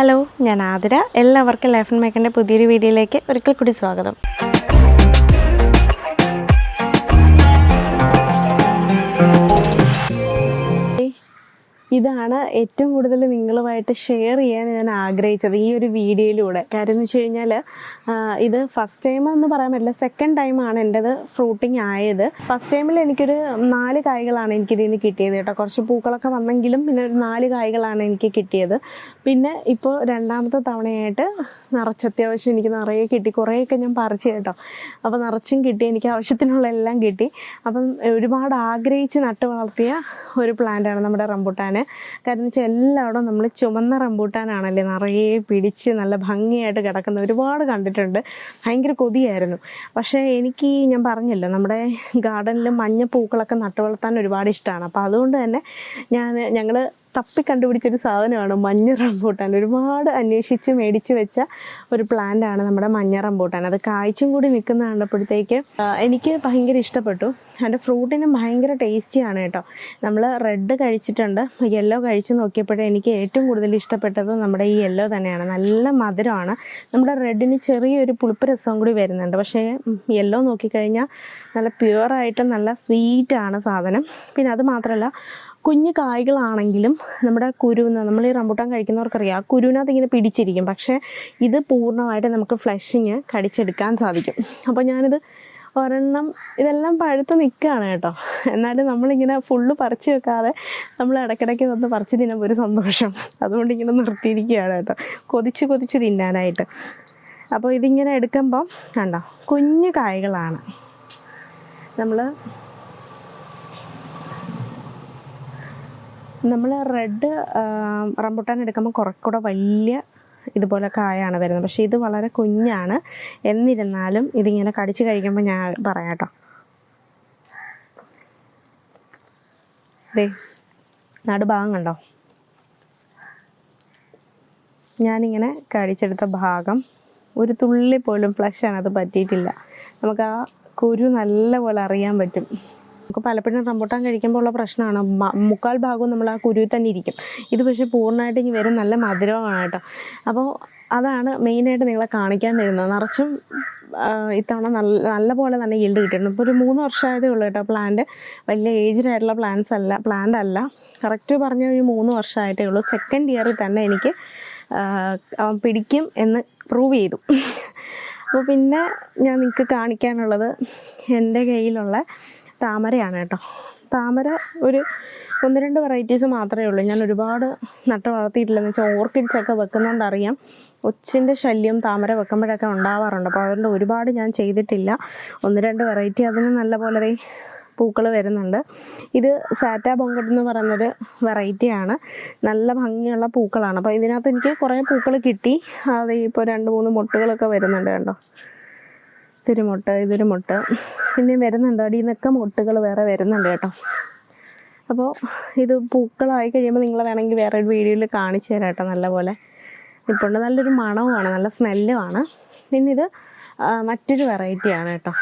Hello, ഞാൻ ആതിര. എല്ലാവർക്കും life and മേക്കറിൻ്റെ പുതിയൊരു വീഡിയോയിലേക്ക് ഒരിക്കൽ കൂടി സ്വാഗതം. ഇതാണ് ഏറ്റവും കൂടുതൽ നിങ്ങളുമായിട്ട് ഷെയർ ചെയ്യാൻ ഞാൻ ആഗ്രഹിച്ചത് ഈ ഒരു വീഡിയോയിലൂടെ. കാര്യം എന്ന് വെച്ച് കഴിഞ്ഞാൽ ഇത് ഫസ്റ്റ് ടൈം എന്ന് പറയാൻ പറ്റില്ല, സെക്കൻഡ് ടൈമാണ് എൻ്റെത് ഫ്രൂട്ടിങ് ആയത്. ഫസ്റ്റ് ടൈമിൽ എനിക്കൊരു 4 കായ്കളാണ് എനിക്കിതിൽ നിന്ന് കിട്ടിയത് കേട്ടോ. കുറച്ച് പൂക്കളൊക്കെ വന്നെങ്കിലും പിന്നെ ഒരു 4 കായ്കളാണ് എനിക്ക് കിട്ടിയത്. പിന്നെ ഇപ്പോൾ രണ്ടാമത്തെ തവണയായിട്ട് അത്യാവശ്യം എനിക്ക് നിറയെ കിട്ടി. കുറേയൊക്കെ ഞാൻ പറിച്ചു കേട്ടോ. അപ്പോൾ നിറച്ചും കിട്ടി, എനിക്ക് ആവശ്യത്തിനുള്ള എല്ലാം കിട്ടി. അപ്പം ഒരുപാട് ആഗ്രഹിച്ച് നട്ട് വളർത്തിയ ഒരു പ്ലാന്റാണ് നമ്മുടെ റംബൂട്ടാൻ. കാരണം വെച്ചാൽ എല്ലായിടും നമ്മൾ ചുമന്ന റംബൂട്ടാനാണല്ലേ നിറയെ പിടിച്ച് നല്ല ഭംഗിയായിട്ട് കിടക്കുന്ന ഒരുപാട് കണ്ടിട്ടുണ്ട്. ഭയങ്കര കൊതിയായിരുന്നു. പക്ഷേ എനിക്ക് ഞാൻ പറഞ്ഞല്ലോ, നമ്മുടെ ഗാർഡനിൽ മഞ്ഞ പൂക്കളൊക്കെ നട്ട് വളർത്താൻ ഒരുപാട് ഇഷ്ടമാണ്. അപ്പോൾ അതുകൊണ്ട് തന്നെ ഞങ്ങൾ കണ്ടുപിടിച്ചൊരു സാധനമാണ് മഞ്ഞ റംബൂട്ടാൻ. ഒരുപാട് അന്വേഷിച്ച് മേടിച്ച് വെച്ച ഒരു പ്ലാന്റാണ് നമ്മുടെ മഞ്ഞ റംബൂട്ടാൻ. അത് കായ്ച്ചും കൂടി നിൽക്കുന്ന കണ്ടപ്പോഴത്തേക്ക് എനിക്ക് ഭയങ്കര ഇഷ്ടപ്പെട്ടു. അതിൻ്റെ ഫ്രൂട്ടിനും ഭയങ്കര ടേസ്റ്റിയാണ് കേട്ടോ. നമ്മൾ റെഡ് കഴിച്ചിട്ടുണ്ട്, യെല്ലോ കഴിച്ച് നോക്കിയപ്പോഴേ എനിക്ക് ഏറ്റവും കൂടുതൽ ഇഷ്ടപ്പെട്ടത് നമ്മുടെ ഈ യെല്ലോ തന്നെയാണ്. നല്ല മധുരമാണ്. നമ്മുടെ റെഡിന് ചെറിയൊരു പുളിപ്പ് രസം കൂടി വരുന്നുണ്ട്. പക്ഷേ യെല്ലോ നോക്കിക്കഴിഞ്ഞാൽ നല്ല പ്യുവറായിട്ട് നല്ല സ്വീറ്റാണ് സാധനം. പിന്നെ അത് മാത്രമല്ല, കുഞ്ഞു കായ്കളാണെങ്കിലും നമ്മുടെ നമ്മൾ ഈ റംബൂട്ടാൻ കഴിക്കുന്നവർക്കറിയാം, ആ കുരുവിനകത്ത് ഇങ്ങനെ പിടിച്ചിരിക്കും. പക്ഷേ ഇത് പൂർണ്ണമായിട്ട് നമുക്ക് ഫ്ലഷിങ് കടിച്ചെടുക്കാൻ സാധിക്കും. അപ്പോൾ ഞാനിത് ഒരെണ്ണം, ഇതെല്ലാം പഴുത്ത് നിൽക്കുകയാണ് കേട്ടോ. എന്നാലും നമ്മളിങ്ങനെ ഫുള്ള് പറിച്ച് വെക്കാതെ നമ്മൾ ഇടയ്ക്കിടയ്ക്ക് വന്ന് പറിച്ച് തിന്നുമ്പോൾ ഒരു സന്തോഷം. അതുകൊണ്ട് ഇങ്ങനെ നിർത്തിയിരിക്കുകയാണ് കേട്ടോ, കൊതിച്ച് തിന്നാനായിട്ട്. അപ്പോൾ ഇതിങ്ങനെ എടുക്കുമ്പം കണ്ടോ, കുഞ്ഞു കായ്കളാണ്. നമ്മൾ റെഡ് റംബൂട്ടാൻ എടുക്കുമ്പോൾ കുറച്ചുകൂടെ വലിയ ഇതുപോലെ കായാണ് വരുന്നത്. പക്ഷേ ഇത് വളരെ കുഞ്ഞാണ്. എന്നിരുന്നാലും ഇതിങ്ങനെ കടിച്ച് കഴിക്കുമ്പോൾ ഞാൻ പറയാം കേട്ടോ, നടുഭാഗം കണ്ടോ, ഞാനിങ്ങനെ കടിച്ചെടുത്ത ഭാഗം ഒരു തുള്ളി പോലും ഫ്ലഷാണ്, അത് പറ്റിയിട്ടില്ല. നമുക്ക് ആ കുരു നല്ലപോലെ അറിയാൻ പറ്റും. നമുക്ക് പലപ്പോഴും റംബൂട്ടാൻ കഴിക്കുമ്പോൾ ഉള്ള പ്രശ്നമാണ്, മുക്കാൽ ഭാഗവും നമ്മൾ ആ കുരുവിൽ തന്നെ ഇരിക്കും. ഇത് പക്ഷേ പൂർണ്ണമായിട്ട് ഇനി വരും, നല്ല മധുരമാണ് കേട്ടോ. അപ്പോൾ അതാണ് മെയിനായിട്ട് നിങ്ങളെ കാണിക്കാൻ തരുന്നത്. നിറച്ചും ഇത്തവണ നല്ല പോലെ തന്നെ ഈൽഡ് കിട്ടിയിട്ടുണ്ട്. ഇപ്പോൾ ഒരു 3 വർഷമായതേ ഉള്ളൂ കേട്ടോ. പ്ലാന്റ് വലിയ ഏജ്ഡ് ആയിട്ടുള്ള പ്ലാന്റ് അല്ല, കറക്റ്റ് പറഞ്ഞ ഒരു 3 വർഷമായിട്ടേ ഉള്ളൂ. സെക്കൻഡ് ഇയറിൽ തന്നെ എനിക്ക് പിടിക്കും എന്ന് പ്രൂവ് ചെയ്തു. അപ്പോൾ പിന്നെ ഞാൻ നിങ്ങൾക്ക് കാണിക്കാനുള്ളത് എൻ്റെ കയ്യിലുള്ള താമരയാണ് കേട്ടോ. താമര ഒരു 1-2 വെറൈറ്റീസ് മാത്രമേ ഉള്ളൂ. ഞാൻ ഒരുപാട് നട്ട് വളർത്തിയിട്ടില്ലെന്ന് വെച്ചാൽ ഓർക്കിഡ്സൊക്കെ വെക്കുന്നതുകൊണ്ട് അറിയാം, ഒച്ചിൻ്റെ ശല്യം താമര വെക്കുമ്പോഴൊക്കെ ഉണ്ടാവാറുണ്ട്. അപ്പോൾ അതുകൊണ്ട് ഒരുപാട് ഞാൻ ചെയ്തിട്ടില്ല. 1-2 വെറൈറ്റി അതിന് നല്ല പോലെ പൂക്കൾ വരുന്നുണ്ട്. ഇത് സാറ്റാ ബോങ്കഡ് എന്ന് പറയുന്നൊരു വെറൈറ്റിയാണ്. നല്ല ഭംഗിയുള്ള പൂക്കളാണ്. അപ്പോൾ ഇതിനകത്ത് എനിക്ക് കുറേ പൂക്കൾ കിട്ടി. അത് ഇപ്പോൾ 2-3 മൊട്ടുകളൊക്കെ വരുന്നുണ്ട് കണ്ടോ. ഇതൊരു മുട്ട പിന്നെ വരുന്നുണ്ട്. അടിയിൽ നിന്നൊക്കെ മുട്ടുകൾ വേറെ വരുന്നുണ്ട് കേട്ടോ. അപ്പോൾ ഇത് പൂക്കളായി കഴിയുമ്പോൾ നിങ്ങൾ വേണമെങ്കിൽ വേറെ ഒരു വീഡിയോയിൽ കാണിച്ചു തരാം കേട്ടോ. നല്ലപോലെ ഇപ്പോൾ നല്ലൊരു മണവുമാണ്, നല്ല സ്മെല്ലുമാണ്. പിന്നെ ഇത് മറ്റൊരു വെറൈറ്റിയാണ് കേട്ടോ.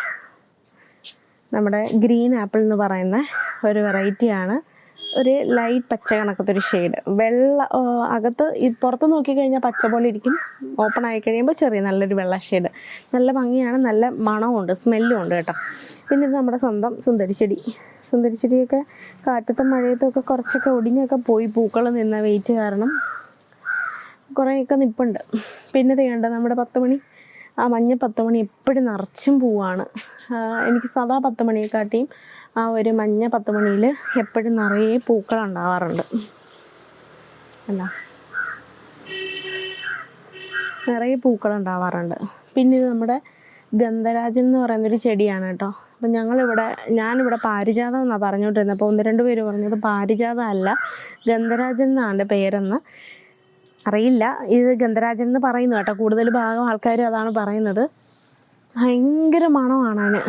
നമ്മുടെ ഗ്രീൻ ആപ്പിൾ എന്ന് പറയുന്ന ഒരു വെറൈറ്റിയാണ്. ഒരു ലൈറ്റ് പച്ച കണക്കത്തൊരു ഷെയ്ഡ്, അകത്ത് പുറത്ത് നോക്കിക്കഴിഞ്ഞാൽ പച്ച പോലെ ഇരിക്കും, ഓപ്പൺ ആയി കഴിയുമ്പോൾ ചെറിയ നല്ലൊരു വെള്ള ഷെയ്ഡ്. നല്ല ഭംഗിയാണ്, നല്ല മണമുണ്ട്, സ്മെല്ലും ഉണ്ട് കേട്ടോ. പിന്നെ ഇത് നമ്മുടെ സ്വന്തം സുന്ദരിച്ചെടിയൊക്കെ കാറ്റത്തും മഴയത്തുമൊക്കെ കുറച്ചൊക്കെ ഒടിഞ്ഞൊക്കെ പോയി, പൂക്കൾ നിന്ന വെയിറ്റ് കാരണം കുറേയൊക്കെ നിൽപ്പുണ്ട്. പിന്നെ ചെയ്യേണ്ട നമ്മുടെ 10 മണി, ആ മഞ്ഞ 10 മണി എപ്പോഴും നിറച്ചും പൂവാണ്. എനിക്ക് സാധാ 10 മണിയെക്കാട്ടിയും ആ ഒരു മഞ്ഞ 10 മണിയിൽ എപ്പോഴും നിറയെ പൂക്കളുണ്ടാവാറുണ്ട്. നിറയെ പൂക്കളുണ്ടാവാറുണ്ട്. പിന്നെ ഇത് നമ്മുടെ ഗന്ധരാജൻ എന്ന് പറയുന്നൊരു ചെടിയാണ് കേട്ടോ. അപ്പം ഞാനിവിടെ പാരിജാതം എന്നാണ് പറഞ്ഞുകൊണ്ടിരുന്നത്. അപ്പോൾ 1-2 പേര് പറഞ്ഞത് പാരിജാതം അല്ല, ഗന്ധരാജൻ എന്നാണ് പേരെന്ന്. അറിയില്ല, ഇത് ഗന്ധരാജൻ എന്ന് പറയുന്നു കേട്ടോ. കൂടുതൽ ഭാഗം ആൾക്കാരും അതാണ് പറയുന്നത്. ഭയങ്കര മണമാണ് അതിന്,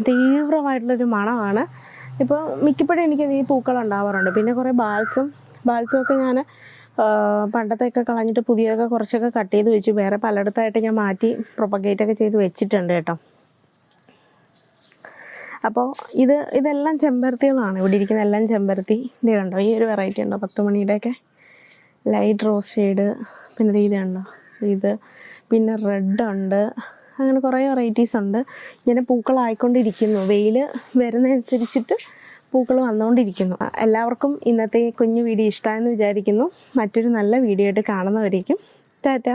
തീവ്രമായിട്ടുള്ളൊരു മണമാണ്. ഇപ്പോൾ മിക്കപ്പോഴും എനിക്കത് ഈ പൂക്കളുണ്ടാവാറുണ്ട്. പിന്നെ കുറേ ബാൽസമൊക്കെ ഞാൻ പണ്ടത്തെയൊക്കെ കളഞ്ഞിട്ട് പുതിയൊക്കെ കുറച്ചൊക്കെ കട്ട് ചെയ്ത് വെച്ചു. വേറെ പലയിടത്തായിട്ട് ഞാൻ മാറ്റി പ്രൊപ്പഗേറ്റൊക്കെ ചെയ്ത് വെച്ചിട്ടുണ്ട് കേട്ടോ. അപ്പോൾ ഇതെല്ലാം ചെമ്പരത്തികളാണ്. ഇവിടെ ഇരിക്കുന്ന എല്ലാം ചെമ്പരത്തി. ഇത് കണ്ടോ, ഈ ഒരു വെറൈറ്റി ഉണ്ടോ 10 മണിയുടെയൊക്കെ, ലൈറ്റ് റോസ് ഷെയ്ഡ്, പിന്നെ ഇതുണ്ടോ ഇത്, പിന്നെ റെഡ് ഉണ്ട്, അങ്ങനെ കുറേ വെറൈറ്റീസ് ഉണ്ട്. ഇങ്ങനെ പൂക്കളായിക്കൊണ്ടിരിക്കുന്നു, വെയിൽ വരുന്നതനുസരിച്ചിട്ട് പൂക്കൾ വന്നുകൊണ്ടിരിക്കുന്നു. എല്ലാവർക്കും ഇന്നത്തെ കുഞ്ഞു വീഡിയോ ഇഷ്ടമായെന്ന് വിചാരിക്കുന്നു. മറ്റൊരു നല്ല വീഡിയോ ആയിട്ട് കാണുന്നവരേക്കും ടാറ്റ.